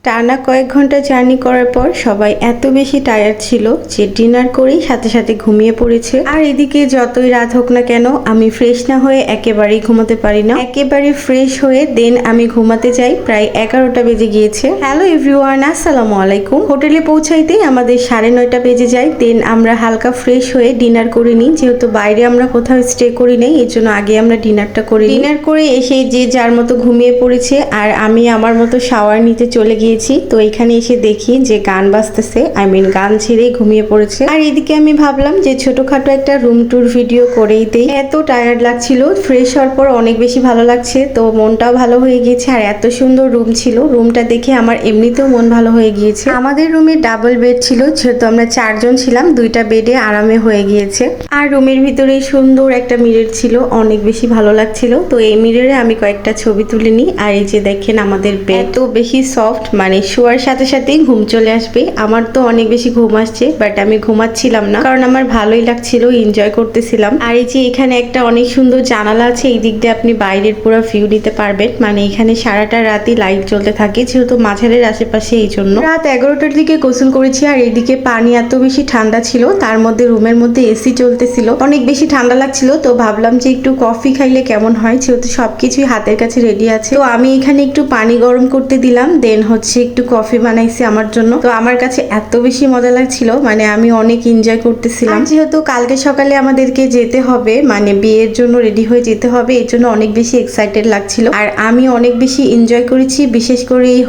টানা কয়েক ঘন্টা জার্নি করার পর সবাই এত বেশি টায়ার্ড ছিল যে ডিনার করেই সাথে সাথে ঘুমিয়ে পড়েছে। আর এদিকে যতই রাত হোক না কেন আমি ফ্রেশ না হয়ে একেবারেই ঘুমাতে পারি না। একেবারে ফ্রেশ হয়ে দেন আমি ঘুমাতে যাই। প্রায় 11টা বেজে গিয়েছে। হ্যালো এভরিওয়ান, আসসালামু আলাইকুম। হোটেলে পৌঁছাইতেই আমাদের 9:30 বেজে যায়। দেন আমরা হালকা ফ্রেশ হয়ে ডিনার করে নিই, যেহেতু বাইরে আমরা কোথাও স্টে করি নাই, এর জন্য আগে আমরা ডিনারটা করি। ডিনার করে এসে যে যার মতো ঘুমিয়ে পড়েছে আর আমি আমার মতো শাওয়ার নিতে চলে গিয়েছি। তো এখানে এসে দেখি যে গান বাজতেছে, গান ছেড়েই ঘুমিয়ে পড়েছে। আর এদিকে আমি ভাবলাম যে ছোটখাটো একটা রুম ট্যুর ভিডিও করেই দেই। এত টায়ার্ড লাগছিল, ফ্রেশ হওয়ার পর অনেক বেশি ভালো লাগছে, তো মনটাও ভালো হয়ে গিয়েছে। আর এত সুন্দর রুম ছিল, রুমটা দেখে আমার এমনিতেও মন ভালো হয়ে গিয়েছে। আমাদের রুমে ডাবল বেড ছিল, যেহেতু আমরা 4 জন ছিলাম, 2টা বেডে আরামে হয়ে গিয়েছে। আর রুমের ভিতরে সুন্দর একটা মিরর ছিল, অনেক বেশি ভালো লাগছিল। তো এই মিররে আমি কয়েকটা ছবি তুলে নিই। আর এই যে দেখেন আমাদের বেড তো বেশি সফট, শোয়ার সাথে সাথেই ঘুম চলে আসবে। আমার তো অনেক বেশি ঘুম আসছে, বাট আমি ঘুমাচ্ছিলাম না, কারণ আমার ভালোই লাগছিল, এনজয় করতেছিলাম। আর এই যে এখানে একটা অনেক সুন্দর জানালা আছে, এই দিক দিয়ে আপনি বাইরের পুরো ভিউ নিতে পারবেন। এখানে সারাটা রাতই লাইট জ্বলতে থাকে, যেহেতু মাঝারের আশেপাশে, এই জন্য। রাত 11টার দিকে গোসল করেছি। আর এইদিকে পানি এত বেশি ঠান্ডা ছিল, তার মধ্যে রুমের মধ্যে এসি চলতেছিল, অনেক বেশি ঠান্ডা লাগছিল। তো ভাবলাম যে একটু কফি খাইলে কেমন হয়, যেহেতু সবকিছুই হাতের কাছে রেডি আছে। তো আমি এখানে একটু পানি গরম করতে দিলাম, দেন একটু কফি বানাইছি আমার জন্য। তো আমার কাছে এত বেশি মজা লাগছিল, আমি অনেক এনজয় করতেছিলাম। যেহেতু কালকে সকালে আমাদেরকে যেতে হবে, বিয়ের জন্য রেডি হয়ে যেতে হবে, এর জন্য অনেক বেশি এক্সাইটেড লাগছিল। আর আমি অনেক বেশি এনজয় করেছি, বিশেষ করে এই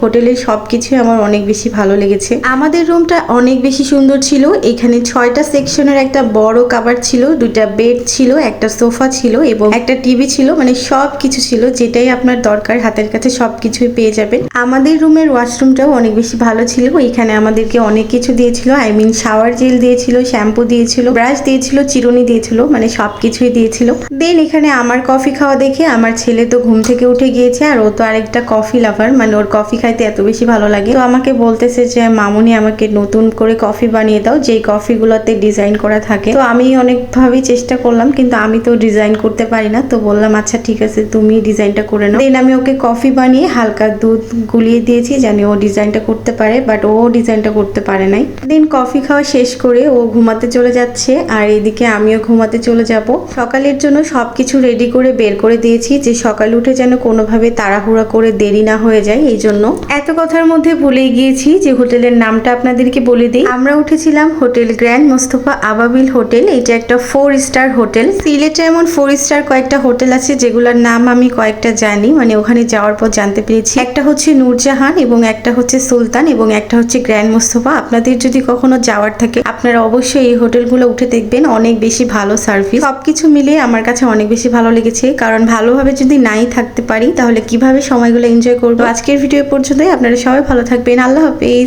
হোটেলের সবকিছু আমার অনেক বেশি ভালো লেগেছে। আমাদের রুমটা অনেক বেশি সুন্দর ছিল। এখানে 6টা সেকশনের একটা বড় কাভার ছিল, 2টা বেড ছিল, একটা সোফা ছিল এবং একটা টিভি ছিল। সব কিছু ছিল, যেটাই আপনার দরকার হাতের কাছে সবকিছুই পেয়ে যাবেন। আমাদের রুমের ওয়াশরুমটাও অনেক বেশি ভালো ছিল। এখানে আমাদেরকে অনেক কিছু দিয়েছিল, শাওয়ার জেল দিয়েছিল, শ্যাম্পু দিয়েছিল, ব্রাশ দিয়েছিল, চিরুনি দিয়েছিল, সবকিছুই দিয়েছিল। দেন এখানে আমার কফি খাওয়া দেখে আমার ছেলে তো ঘুম থেকে উঠে গিয়েছে, আর ও তো আরেকটা কফি লাভার, ওর কফি খাইতে এত বেশি ভালো লাগে। তো আমাকে বলতেছে যে মামুনি আমাকে নতুন করে কফি বানিয়ে দাও, যেই কফিগুলোতে ডিজাইন করা থাকে। তো আমি অনেকভাবেই চেষ্টা করলাম, কিন্তু আমি তো ডিজাইন করতে পারি না। তো বললাম আচ্ছা ঠিক আছে, তুমি ডিজাইনটা করে নাও। দেন আমি ওকে কফি বানিয়ে হালকা দুধ গুলিয়ে দিয়েছি, জানি ও ডিজাইনটা করতে পারে, বাট ও ডিজাইনটা করতে পারে নাই। দেন কফি খাওয়া শেষ করে ও ঘুমাতে চলে যাচ্ছে, আর এদিকে আমিও ঘুমাতে চলে যাব। সকালের জন্য সবকিছু রেডি করে বের করে দিয়েছি, যে সকালে উঠে যেন কোনোভাবে তাড়াহুড়া করে দেরি না হয়ে যায়। এই জন্য এত কথার মধ্যে ভুলেই গিয়েছি যে হোটেলের নামটা আপনাদেরকে বলে দিই। আমরা উঠেছিলাম হোটেল গ্র্যান্ড মোস্তফা আবাবিল হোটেল। এটা একটা 4 স্টার হোটেল। সিলেটে এমন 4 স্টার কয়েকটা হোটেল আছে, যেগুলোর নাম আমি কয়েকটা জানি, ওখানে যাওয়ার পর জানতে পেরেছি। একটা হচ্ছে নূরজাহান, এবং একটা হচ্ছে সুলতান, এবং একটা হচ্ছে গ্র্যান্ড মোস্তফা। আপনাদের যদি কখনো যাওয়ার থাকে, আপনারা অবশ্যই এই হোটেলগুলো উঠে দেখবেন, অনেক বেশি ভালো সার্ভিস। সবকিছু মিলিয়ে আমার কাছে অনেক বেশি ভালো লেগেছে, কারণ ভালোভাবে যদি নাই থাকতে পারি, তাহলে কিভাবে সময়গুলো এনজয় করবো। আজকের ভিডিও পর্যন্তই। আপনারা সবাই ভালো থাকবেন। আল্লাহ হাফেজ।